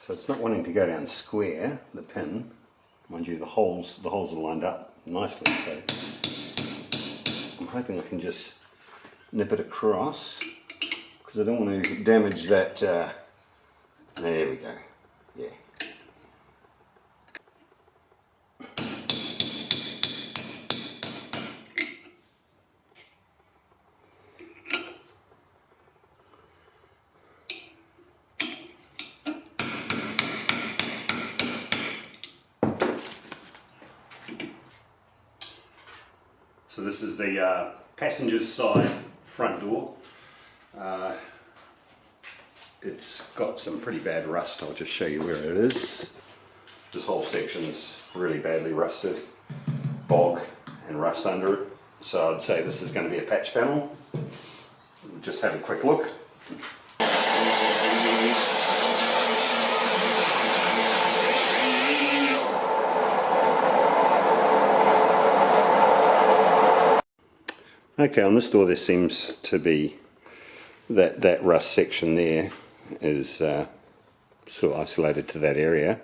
So it's not wanting to go down square, the pin. Mind you, the holes are lined up nicely, so I'm hoping I can just nip it across, because I don't want to damage that. There we go. Yeah. So this is the passenger's side front door. It's got some pretty bad rust. I'll just show you where it is. This whole section's really badly rusted, bog and rust under it. So I'd say this is going to be a patch panel. Just have a quick look. Okay, on this door there seems to be that rust section there is sort of isolated to that area.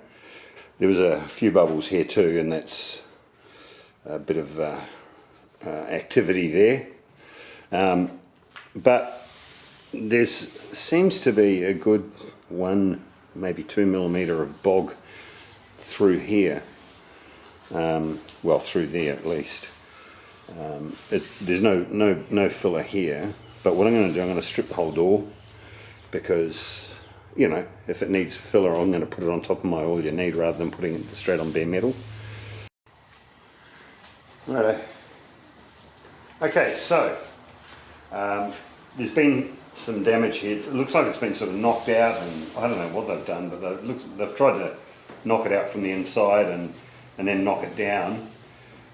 There was a few bubbles here too, and that's a bit of activity there. But there seems to be a good 1, maybe 2 millimeter of bog through here. Well, through there at least. There's no filler here, but what I'm going to do, I'm going to strip the whole door, because, you know, if it needs filler, I'm going to put it on top of my all you need rather than putting it straight on bare metal. Righto. Okay, so there's been some damage here. It looks like it's been sort of knocked out, and I don't know what they've done, but they've tried to knock it out from the inside and then knock it down.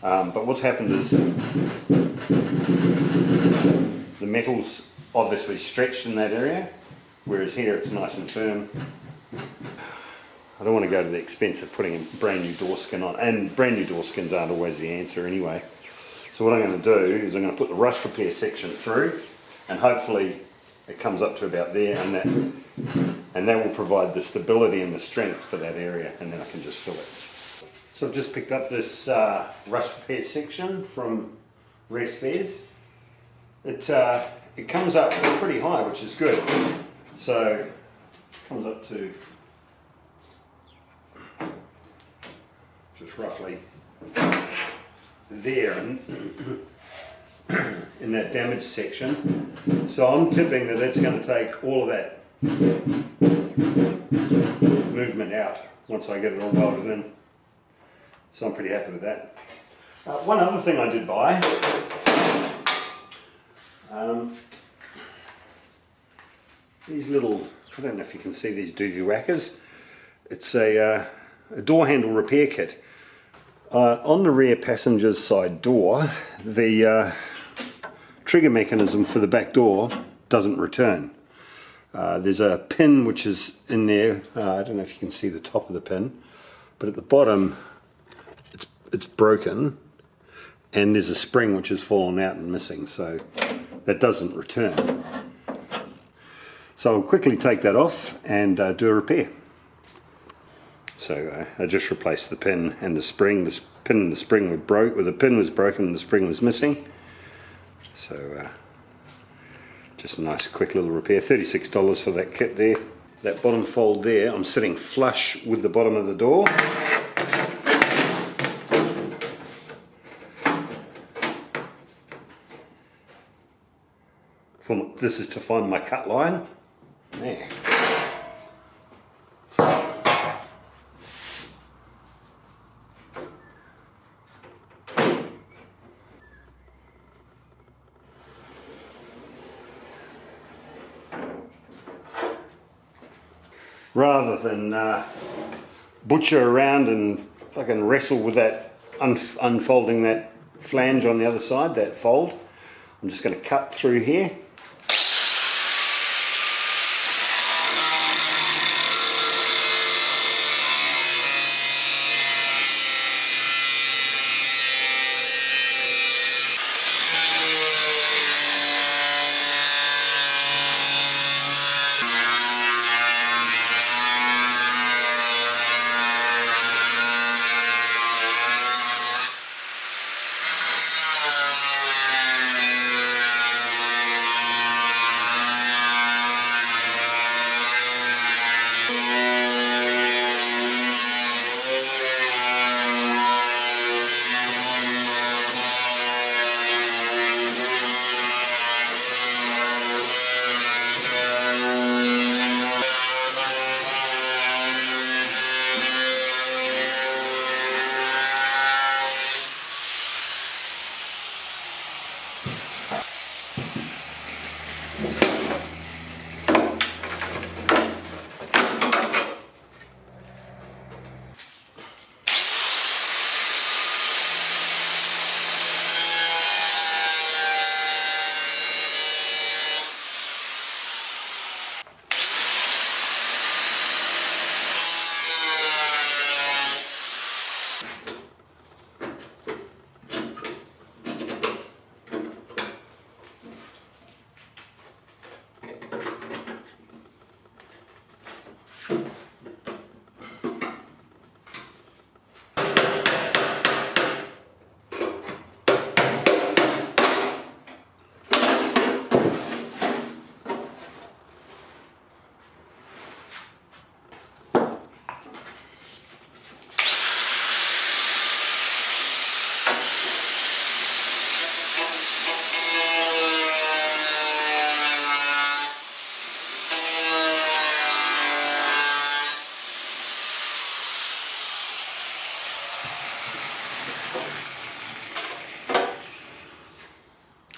But what's happened is the metal's obviously stretched in that area, whereas here it's nice and firm. I don't want to go to the expense of putting a brand new door skin on, and brand new door skins aren't always the answer anyway. So what I'm going to do is I'm going to put the rust repair section through, and hopefully it comes up to about there, and that will provide the stability and the strength for that area, and then I can just fill it. So I've just picked up this rust repair section from Rare Spares. It comes up pretty high, which is good. So it comes up to just roughly there in that damaged section. So I'm tipping that that's going to take all of that movement out once I get it all welded in. So I'm pretty happy with that. One other thing I did buy, these little, I don't know if you can see these doovie whackers. It's a door handle repair kit. On the rear passenger's side door, the trigger mechanism for the back door doesn't return. There's a pin which is in there. I don't know if you can see the top of the pin, but at the bottom it's broken, and there's a spring which has fallen out and missing, so that doesn't return. So I'll quickly take that off and do a repair. So I just replaced the pin and the spring. The pin and the spring were broke, or the pin was broken and the spring was missing. So just a nice quick little repair. $36 for that kit there. That bottom fold there, I'm sitting flush with the bottom of the door. This is to find my cut line. There. Rather than butcher around and fucking wrestle with that, unfolding that flange on the other side, that fold, I'm just going to cut through here.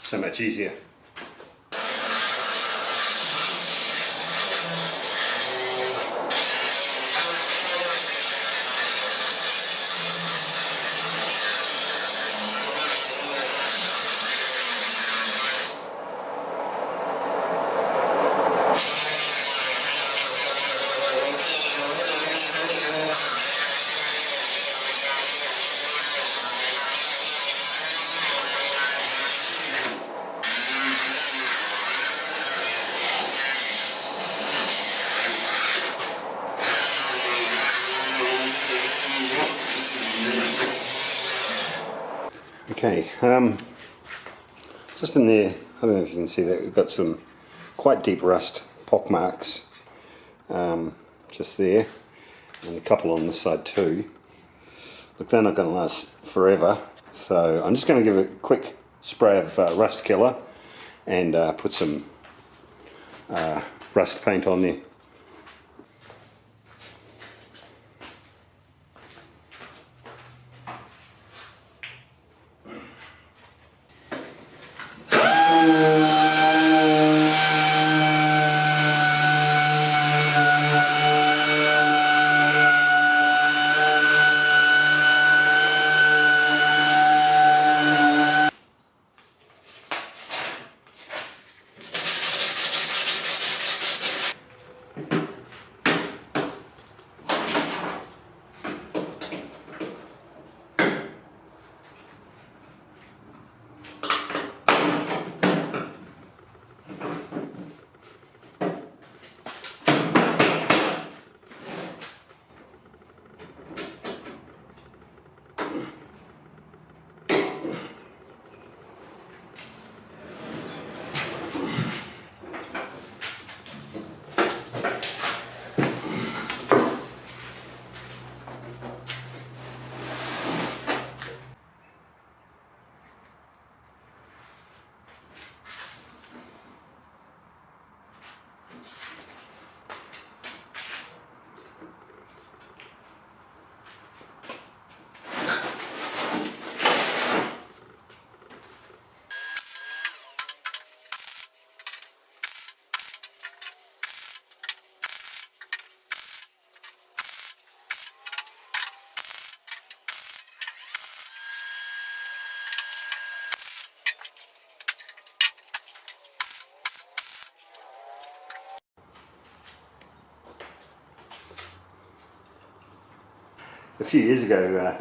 So much easier. Okay, just in there, I don't know if you can see that, we've got some quite deep rust pock marks just there, and a couple on this side too. Look, they're not going to last forever, so I'm just going to give it a quick spray of rust killer and put some rust paint on there. A few years ago,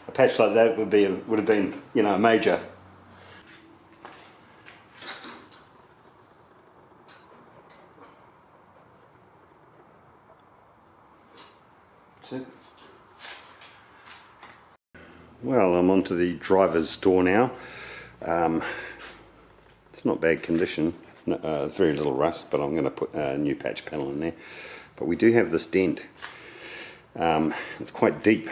a patch like that would have been, you know, a major. That's it. Well, I'm onto the driver's door now. It's not bad condition, very little rust, but I'm going to put a new patch panel in there. But we do have this dent. It's quite deep.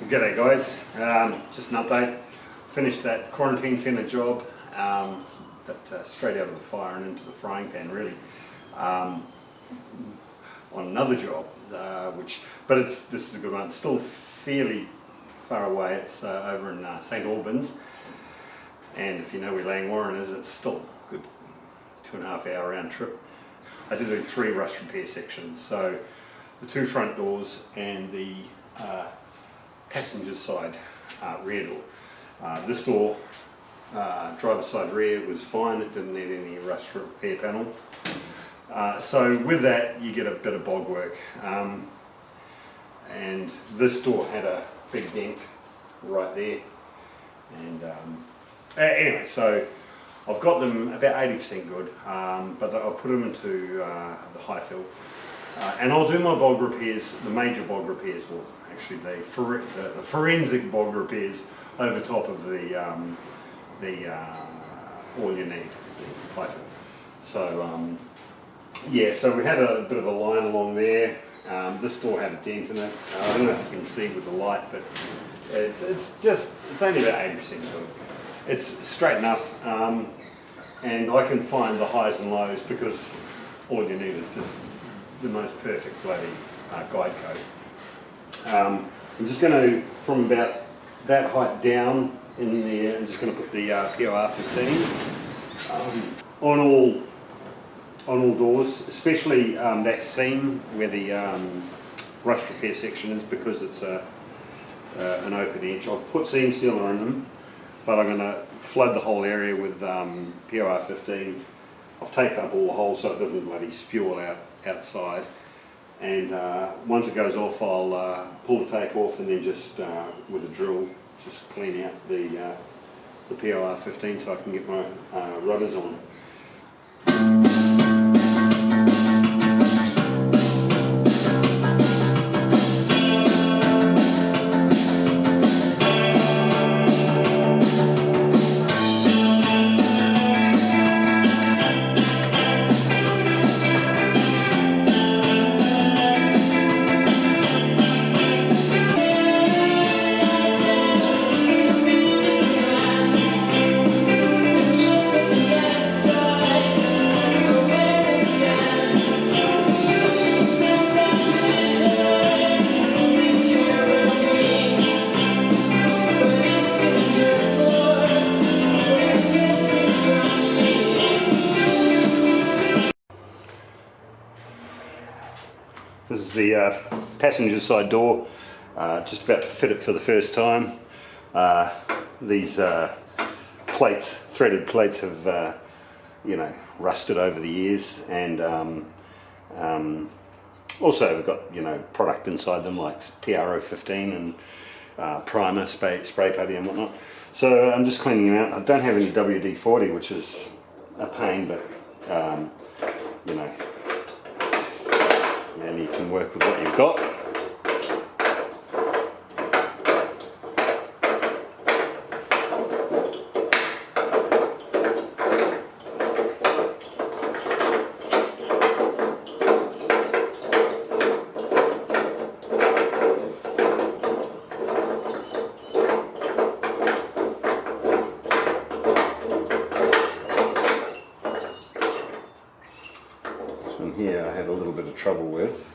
G'day guys, just an update. Finished that quarantine centre job, but straight out of the fire and into the frying pan really. On another job, but this is a good one. It's still fairly far away. It's over in St Albans, and if you know where Langwarrin is, it's still a good 2.5 hour round trip. I did do 3 rust repair sections, so the 2 front doors and the passenger side rear door. This door, driver's side rear, was fine. It didn't need any rust repair panel. So with that you get a bit of bog work, and this door had a big dent right there, and anyway, so I've got them about 80% good, but I'll put them into the highfill, and I'll do my bog repairs, the major bog repairs, or actually the forensic bog repairs over top of the all you need highfill. So yeah, so we had a bit of a line along there. This door had a dent in it. I don't know if you can see with the light, but it's only about 80% good. It's straight enough, and I can find the highs and lows because all you need is just the most perfect bloody guide code. I'm just going to, from about that height down in there, I'm just going to put the POR 15 on all doors, especially that seam where the rust repair section is, because it's an open edge. I've put seam sealer in them, but I'm going to flood the whole area with POR 15. I've taped up all the holes so it doesn't bloody spew all outside. And once it goes off, I'll pull the tape off and then just with a drill just clean out the POR 15 so I can get my rubbers on. This is the passenger side door, just about to fit it for the first time. These plates, threaded plates, have you know, rusted over the years, and also we've got, you know, product inside them like PRO 15 and primer, spray putty and whatnot. So I'm just cleaning them out. I don't have any WD-40, which is a pain, but you know, and you can work with what you've got. This one here I had a little bit of trouble with.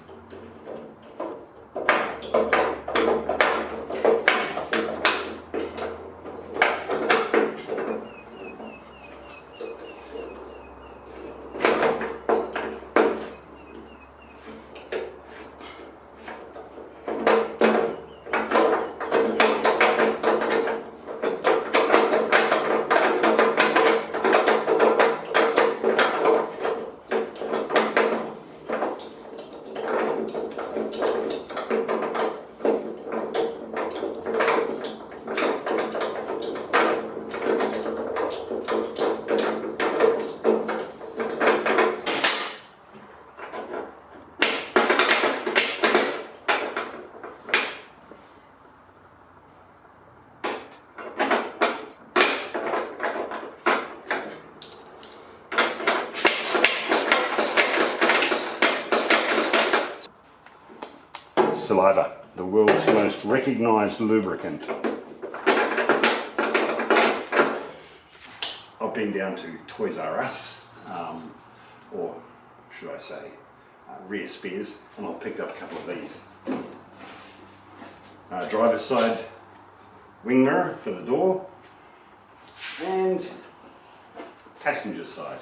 saliva, the world's most recognised lubricant. I've been down to Toys R Us, or should I say Rare Spears, and I've picked up a couple of these. Driver's side wing mirror for the door, and passenger side.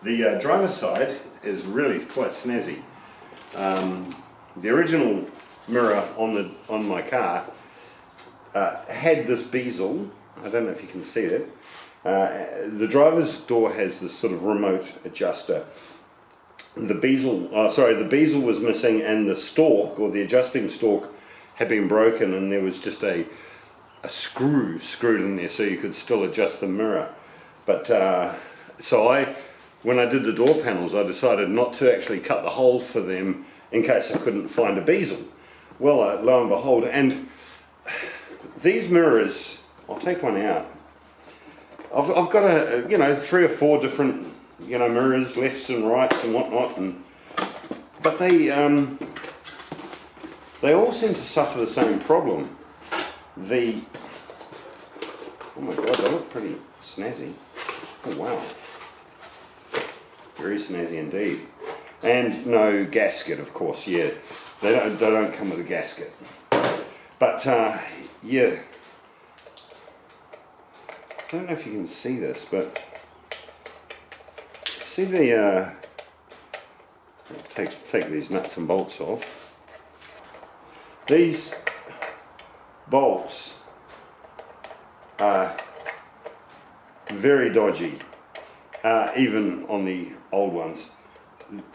The driver's side is really quite snazzy. The original mirror on my car had this bezel. I don't know if you can see it. The driver's door has this sort of remote adjuster. The bezel was missing, and the stalk, or the adjusting stalk, had been broken, and there was just a screw screwed in there so you could still adjust the mirror. But so when I did the door panels, I decided not to actually cut the hole for them in case I couldn't find a bezel. Well, lo and behold, and these mirrors, I'll take one out. I've got 3 or 4 different mirrors, lefts and rights and whatnot, but they all seem to suffer the same problem. Oh my god, they look pretty snazzy. Oh wow, very snazzy indeed. And no gasket, of course. Yeah, they don't come with a gasket. But yeah, I don't know if you can see this, but see the take these nuts and bolts off. These bolts are very dodgy, even on the old ones.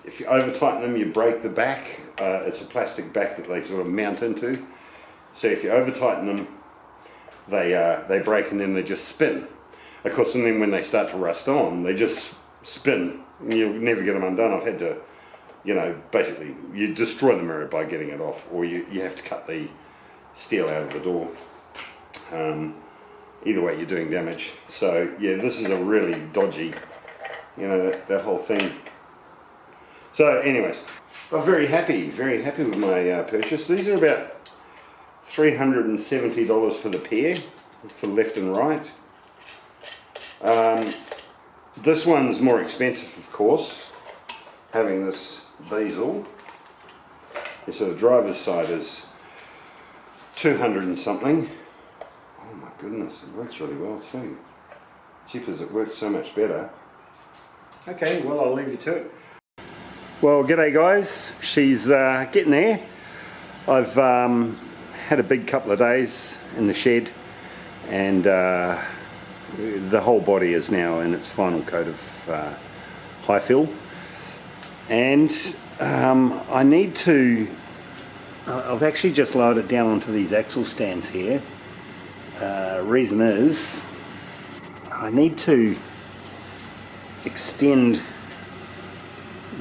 If you over tighten them, you break the back. It's a plastic back that they sort of mount into. So if you over tighten them, they break, and then they just spin. Of course, and then when they start to rust on, they just spin, and you'll never get them undone. I've had to, basically you destroy the mirror by getting it off, or you have to cut the steel out of the door. Either way, you're doing damage. So yeah, this is a really dodgy, that whole thing. So anyways, I'm very happy with my purchase. These are about $370 for the pair, for left and right. This one's more expensive, of course, having this bezel. And so the driver's side is 200 and something. Oh my goodness, it works really well too. Jeepers, it works so much better. Okay, well, I'll leave you to it. Well, g'day guys, she's getting there. I've had a big couple of days in the shed, and the whole body is now in its final coat of highfill, and I need to, I've actually just lowered it down onto these axle stands here. Reason is I need to extend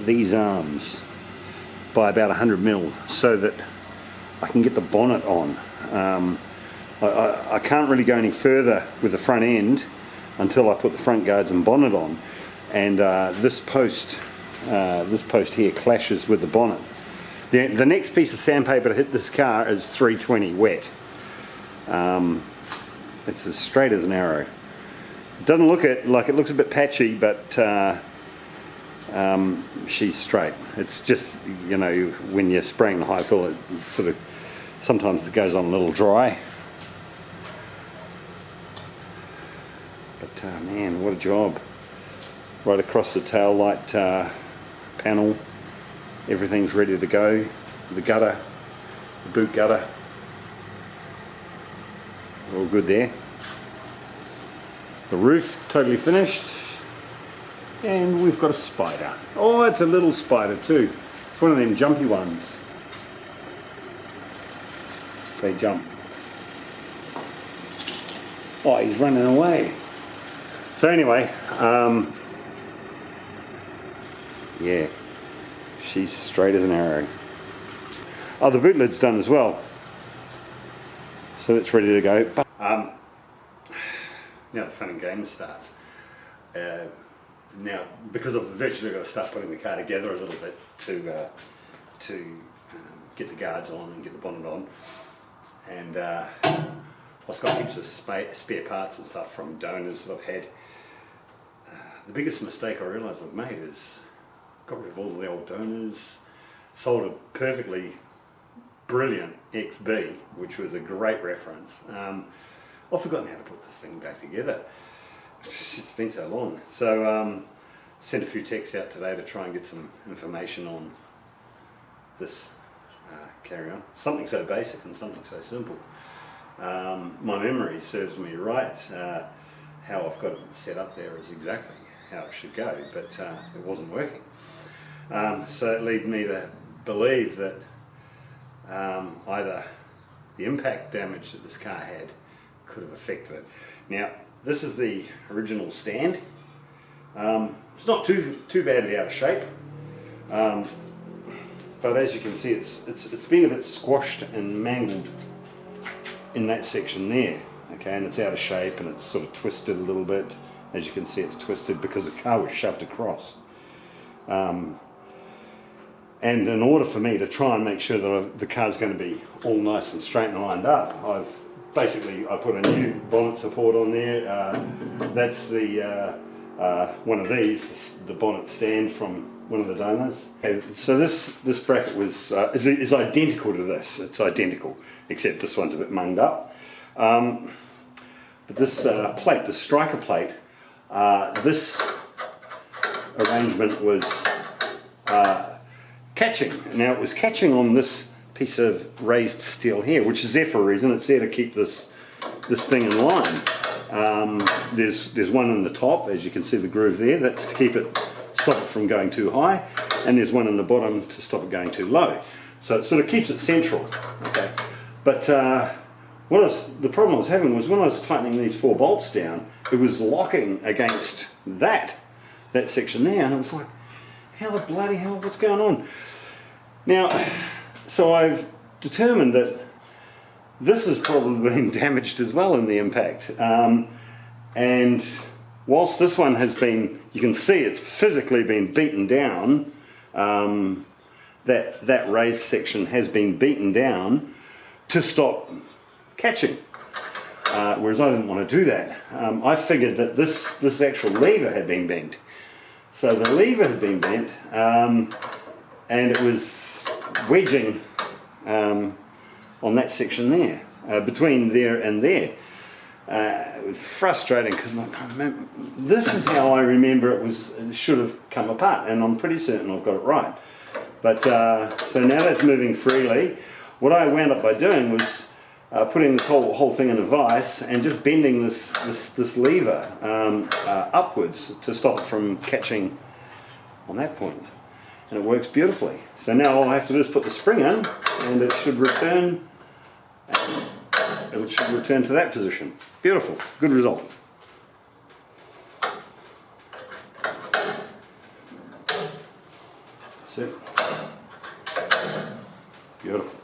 these arms by about 100 mil so that I can get the bonnet on. I can't really go any further with the front end until I put the front guards and bonnet on, and this post here clashes with the bonnet. The next piece of sandpaper to hit this car is 320 wet. It's as straight as an arrow. It doesn't look like it looks a bit patchy, but she's straight. It's just, when you're spraying the highfill, it sort of, sometimes it goes on a little dry. But man, what a job. Right across the tail light panel, everything's ready to go. The gutter, the boot gutter, all good there. The roof totally finished, and we've got a spider. Oh, it's a little spider too. It's one of them jumpy ones. They jump. Oh, he's running away. So anyway, yeah, she's straight as an arrow. Oh, the boot lid's done as well, so it's ready to go. But now the fun and games starts. Now, because I've eventually got to start putting the car together a little bit to get the guards on and get the bonnet on. And I've got heaps of spare parts and stuff from donors that I've had. The biggest mistake I realise I've made is got rid of all the old donors, sold a perfectly brilliant XB, which was a great reference. I've forgotten how to put this thing back together. It's been so long. So sent a few texts out today to try and get some information on this carry-on. Something so basic and something so simple. My memory serves me right. How I've got it set up there is exactly how it should go, but it wasn't working. So it led me to believe that either the impact damage that this car had could have affected it. Now, this is the original stand. It's not too badly out of shape, but as you can see, it's been a bit squashed and mangled in that section there. Okay, and it's out of shape and it's sort of twisted a little bit. As you can see, it's twisted because the car was shoved across. And in order for me to try and make sure that the car's going to be all nice and straight and lined up, I put a new bonnet support on there. That's the one of these, the bonnet stand from one of the donors. Okay, so this bracket is identical to this. It's identical, except this one's a bit munged up. But this plate, the striker plate, this arrangement was catching. Now it was catching on this piece of raised steel here, which is there for a reason. It's there to keep this thing in line. There's one in the top, as you can see the groove there. That's to keep it, stop it from going too high, and there's one in the bottom to stop it going too low. So it sort of keeps it central. Okay, but the problem I was having was when I was tightening these 4 bolts down, it was locking against that section there, and I was like, how the bloody hell, what's going on? Now, so I've determined that this has probably been damaged as well in the impact. And whilst this one has been, you can see it's physically been beaten down, that raised section has been beaten down to stop catching. Whereas I didn't want to do that. I figured that this actual lever had been bent. So the lever had been bent, and it was wedging on that section there, between there and there. It was frustrating because this is how I remember it should have come apart, and I'm pretty certain I've got it right. But so now that's moving freely. What I wound up by doing was putting this whole thing in a vise and just bending this lever upwards to stop it from catching on that point, and it works beautifully. So now all I have to do is put the spring in, and it should return. It should return to that position. Beautiful, good result. That's it. Beautiful.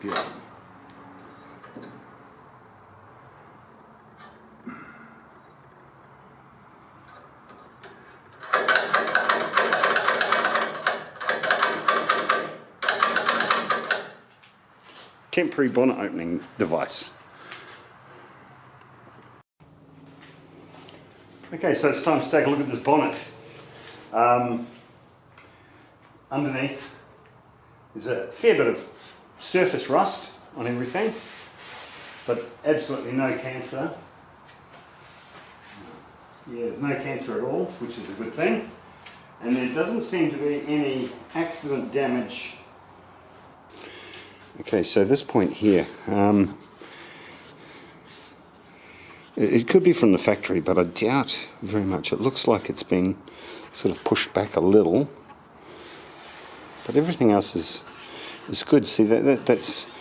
Beautiful. Temporary bonnet opening device. Okay, so it's time to take a look at this bonnet. Underneath there's a fair bit of surface rust on everything, but absolutely no cancer. Yeah, there's no cancer at all, which is a good thing. And there doesn't seem to be any accident damage. Okay, so this point here, it could be from the factory, but I doubt very much. It looks like it's been sort of pushed back a little, but everything else is good. See, that's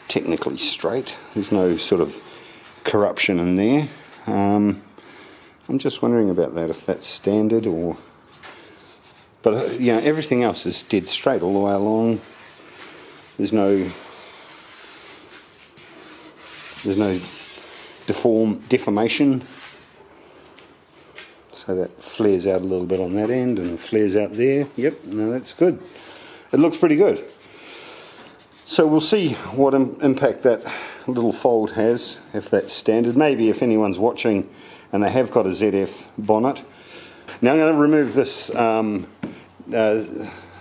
technically straight. There's no sort of corruption in there. I'm just wondering about that, if that's standard or... But you know, everything else is dead straight all the way along. There's no deformation. So that flares out a little bit on that end and flares out there. Yep, no, that's good. It looks pretty good. So we'll see what impact that little fold has, if that's standard. Maybe if anyone's watching and they have got a ZF bonnet. Now I'm going to remove this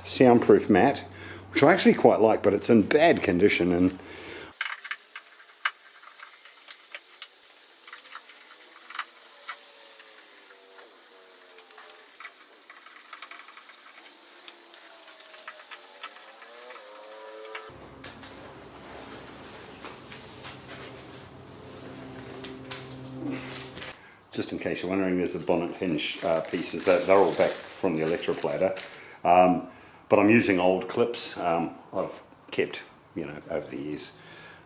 soundproof mat, which I actually quite like, but it's in bad condition. And just in case you're wondering, there's the bonnet hinge pieces. They're all back from the electroplater. But I'm using old clips. I've kept, you know, over the years,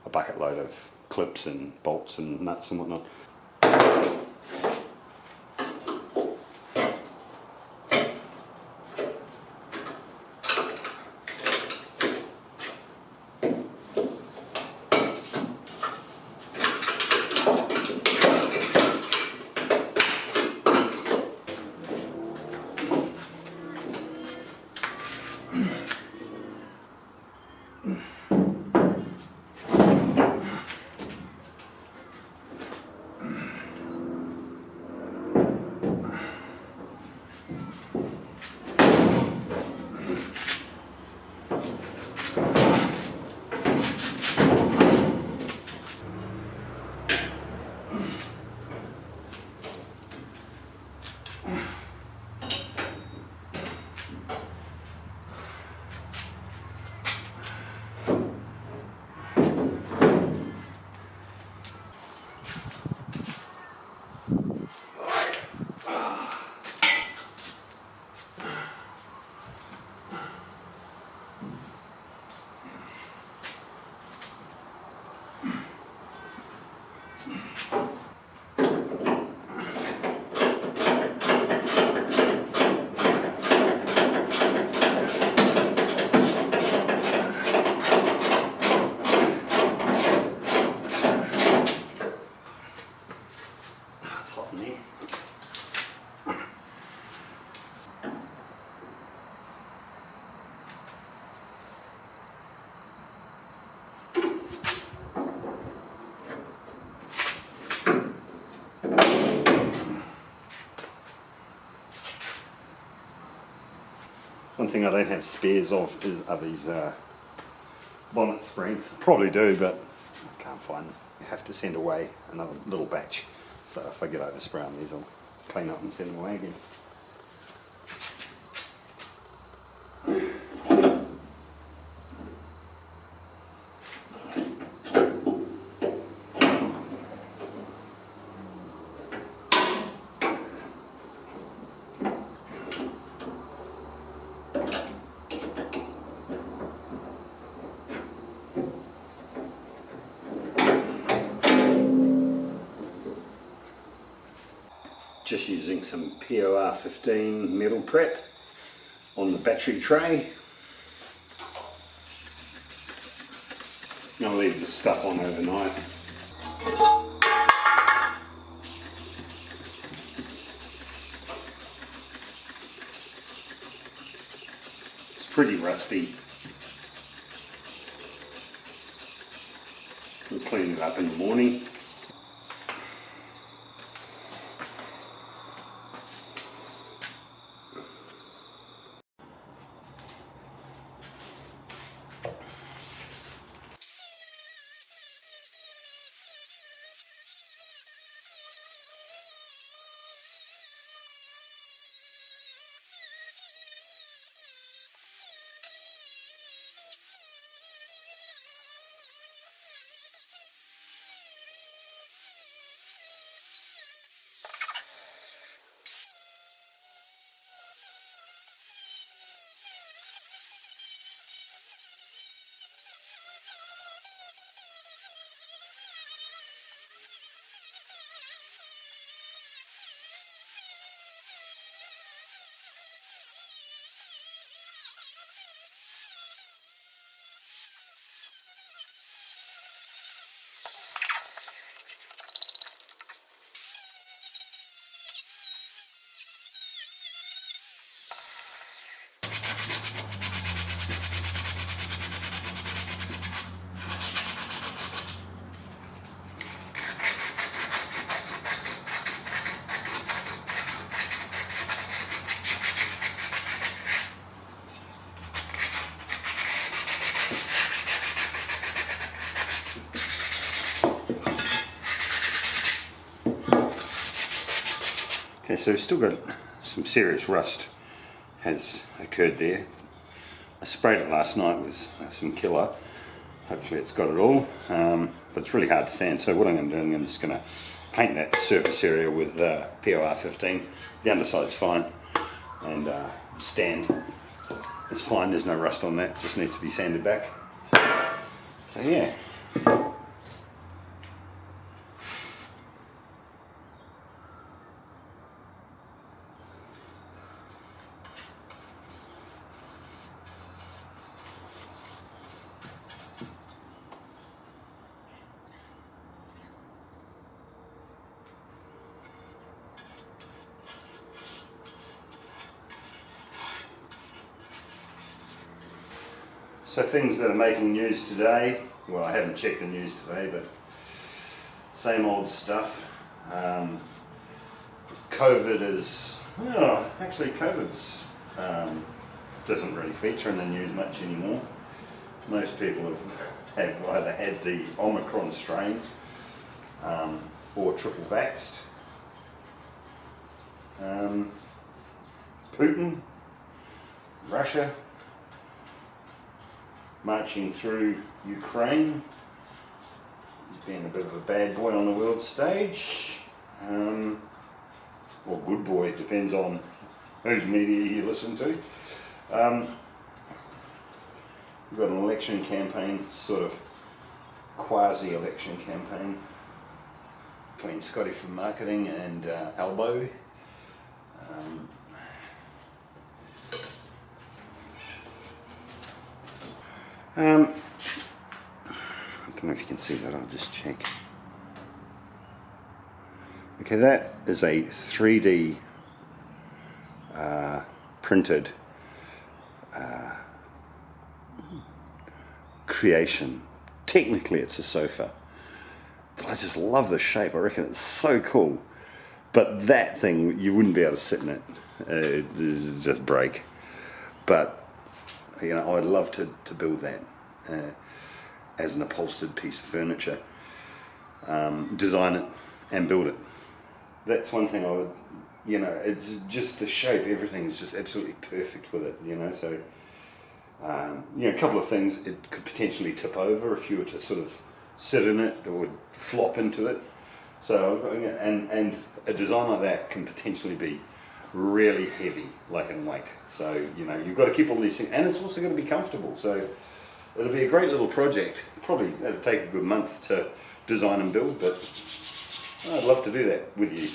a bucket load of clips and bolts and nuts and whatnot. One thing I don't have spares of are these bonnet springs. Probably do, but I can't find them. I have to send away another little batch. So if I get overspray on these, I'll clean up and send them away again. Just using some POR 15 metal prep on the battery tray. I'll leave this stuff on overnight. It's pretty rusty. We'll clean it up in the morning. Okay, so we've still got some serious rust has occurred there. I sprayed it last night with some killer. Hopefully it's got it all, but it's really hard to sand. So what I'm going to do, I'm just going to paint that surface area with POR 15. The underside's fine, and stand is fine. There's no rust on that. Just needs to be sanded back. So yeah. So things that are making news today, well, I haven't checked the news today, but same old stuff. COVID is, well, actually COVID's doesn't really feature in the news much anymore. Most people have either had the Omicron strain or triple vaxxed. Putin, Russia, marching through Ukraine. He's been a bit of a bad boy on the world stage. Or good boy, it depends on whose media you listen to. We've got an election campaign, sort of quasi-election campaign between Scotty from marketing and Albo. I don't know if you can see that, I'll just check. Okay, that is a 3D printed creation. Technically it's a sofa, but I just love the shape. I reckon it's so cool. But that thing, you wouldn't be able to sit in it. It is just break. But you know, I'd love to build that as an upholstered piece of furniture, design it and build it. That's one thing I would, you know, it's just the shape, everything is just absolutely perfect with it, you know, so, you know, a couple of things, it could potentially tip over if you were to sort of sit in it or flop into it. So, and a design like that can potentially be really heavy, like in weight. So, you know, you've got to keep all these things, and it's also got to be comfortable. So it'll be a great little project. Probably it'll take a good month to design and build, but I'd love to do that with you.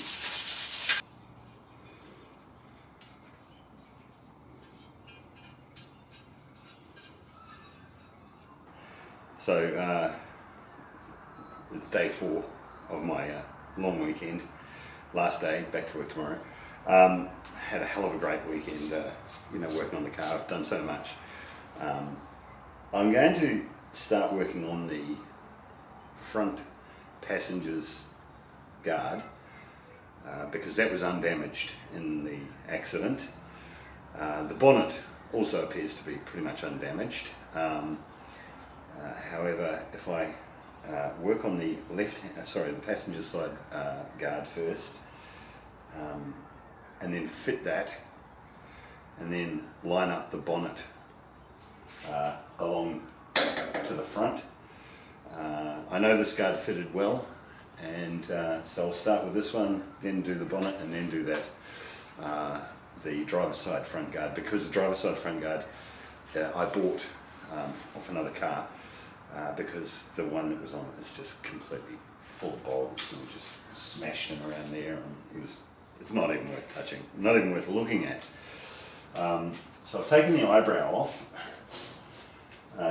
So it's day 4 of my long weekend. Last day, back to work tomorrow. Had a hell of a great weekend, you know, working on the car. I've done so much. I'm going to start working on the front passenger's guard because that was undamaged in the accident. The bonnet also appears to be pretty much undamaged. However, if I work on the the passenger side guard first, and then fit that, and then line up the bonnet along to the front. I know this guard fitted well, and so I'll start with this one, then do the bonnet, and then do that, the driver's side front guard, because the driver's side front guard I bought off another car because the one that was on it is just completely full of bulbs, and just smashed him around there, and it's not even worth touching, not even worth looking at. So I've taken the eyebrow off.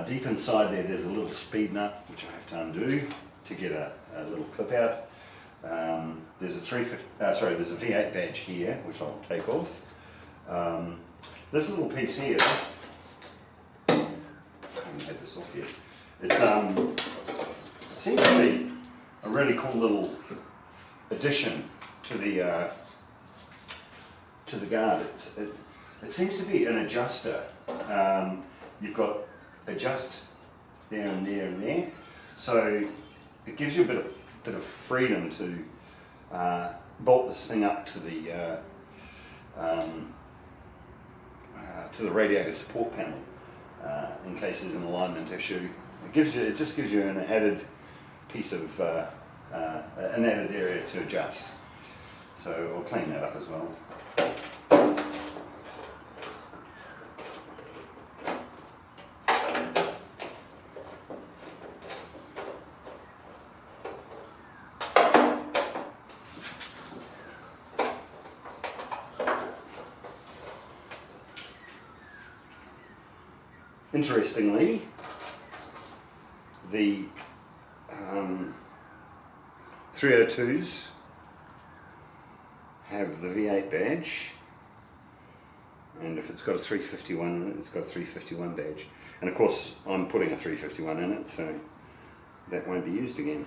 Deep inside there's a little speed nut which I have to undo to get a little clip out. There's a there's a V8 badge here which I'll take off. This little piece here, I haven't had this off yet. It seems to be a really cool little addition to the guard. It seems to be an adjuster. You've got adjust there and there and there, so it gives you a bit of freedom to bolt this thing up to the radiator support panel in case there's an alignment issue. It just gives you an added piece of an added area to adjust. So I'll clean that up as well. Interestingly, the 302s have the V8 badge, and if it's got a 351 in it, it's got a 351 badge. And of course, I'm putting a 351 in it, so that won't be used again.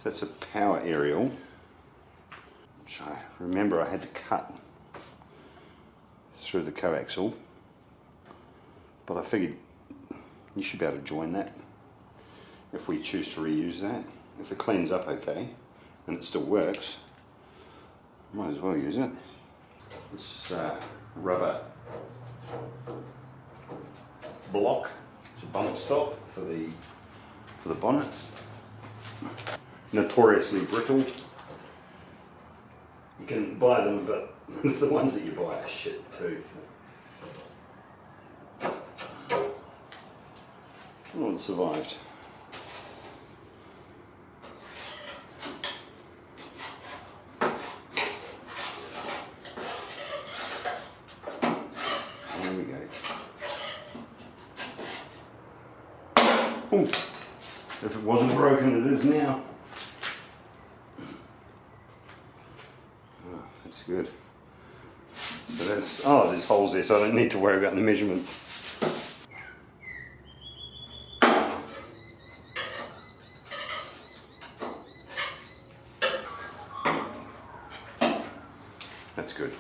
So that's a power aerial, which I remember I had to cut through the coaxial, but I figured you should be able to join that if we choose to reuse that. If it cleans up okay and it still works, might as well use it. This rubber block, it's a bonnet stop for the bonnets. Notoriously brittle. You can buy them, but the ones that you buy are shit too. So. Oh, it survived. There we go. Ooh, if it wasn't broken, it is now. That's good. So that's, oh, there's holes there, so I don't need to worry about the measurements. That's good.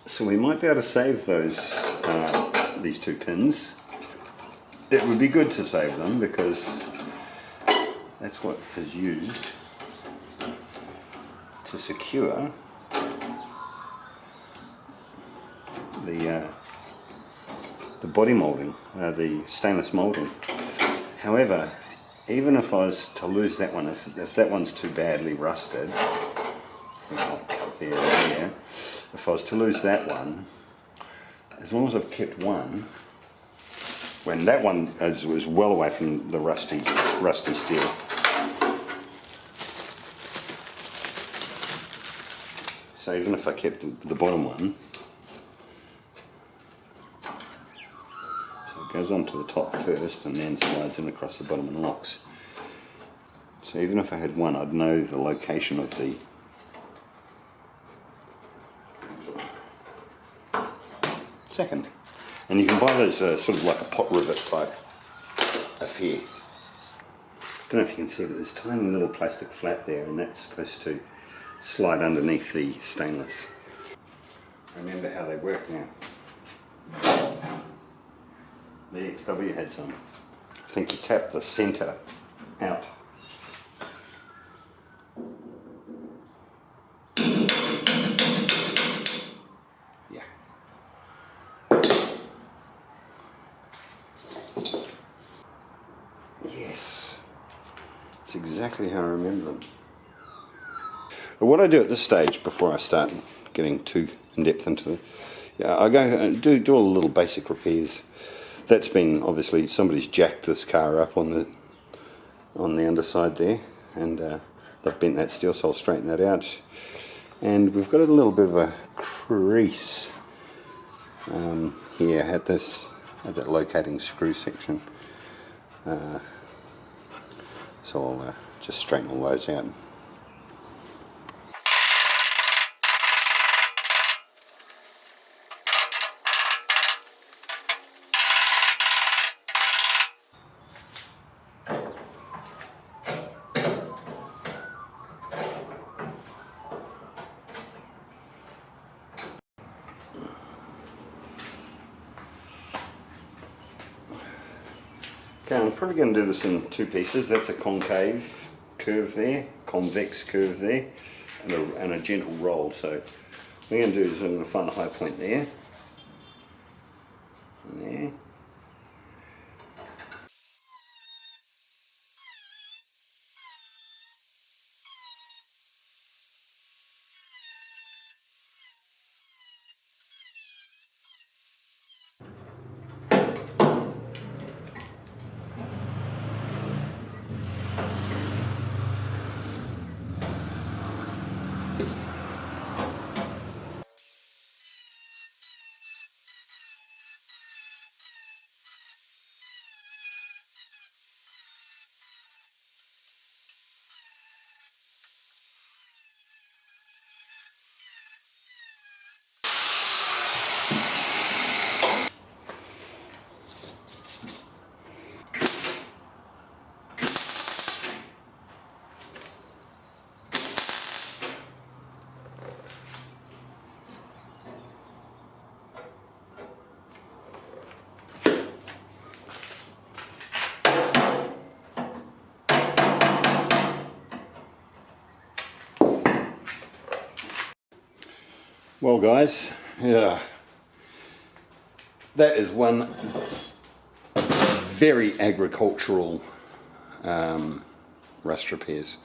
So we might be able to save those these two pins. It would be good to save them because that's what is used to secure the body molding, the stainless molding. However, even if I was to lose that one, if that one's too badly rusted, like there and there, if I was to lose that one, as long as I've kept one, when that one was well away from the rusty steel. So even if I kept the bottom one, so it goes onto the top first and then slides in across the bottom and locks. So even if I had one, I'd know the location of the second. And you can buy those sort of like a pot rivet type affair. Don't know if you can see, but there's a tiny little plastic flap there, and that's supposed to slide underneath the stainless. Remember how they work now. The XW had some. I think you tap the centre out. It's exactly how I remember them. But what I do at this stage, before I start getting too in depth into it, I go and do all the little basic repairs. That's been, obviously, somebody's jacked this car up on the underside there, and they've bent that steel, so I'll straighten that out. And we've got a little bit of a crease here at that locating screw section. So I'll just straighten all those out. Okay, I'm probably going to do this in two pieces. That's a concave curve there, convex curve there, and a gentle roll. So what I'm going to do is I'm going to find a high point there, and there. Well guys, yeah, that is one very agricultural rust repairs.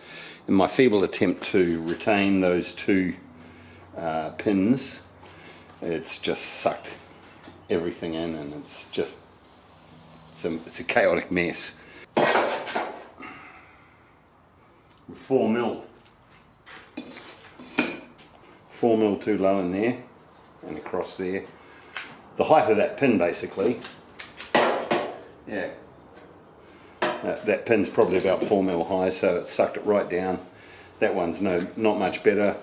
In my feeble attempt to retain those two pins, it's just sucked everything in, and it's just it's a chaotic mess. 4mm. 4mm too low in there and across there. The height of that pin basically, yeah, that pin's probably about 4mm high, so it sucked it right down. That one's not much better,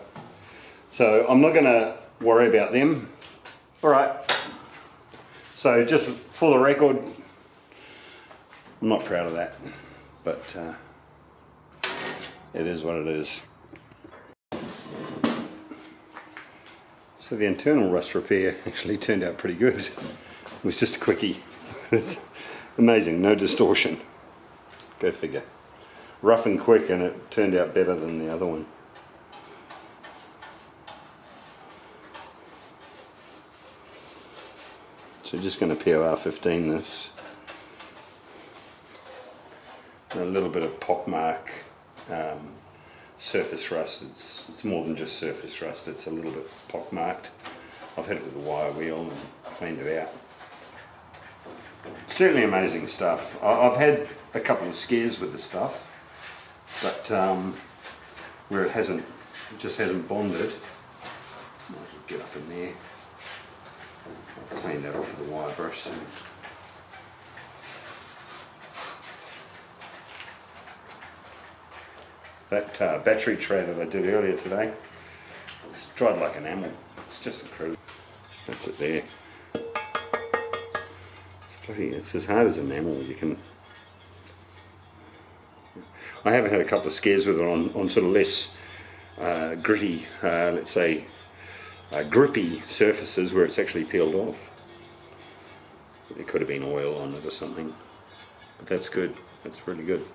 so I'm not going to worry about them. Alright, so just for the record, I'm not proud of that, but it is what it is. So the internal rust repair actually turned out pretty good. It was just a quickie. Amazing, no distortion. Go figure. Rough and quick, and it turned out better than the other one. So just going to POR 15 this. And a little bit of pockmark surface rust. It's more than just surface rust, it's a little bit pockmarked. I've hit it with a wire wheel and cleaned it out. Certainly amazing stuff. I've had a couple of scares with the stuff, but where it just hasn't bonded. I'll get up in there. I've cleaned that off with a wire brush. So. That battery tray that I did earlier today, it's dried like an animal. It's just incredible. That's it there. It's as hard as an animal. You can. I have had a couple of scares with it on sort of less gritty, let's say, grippy surfaces where it's actually peeled off. There could have been oil on it or something, but that's good. That's really good.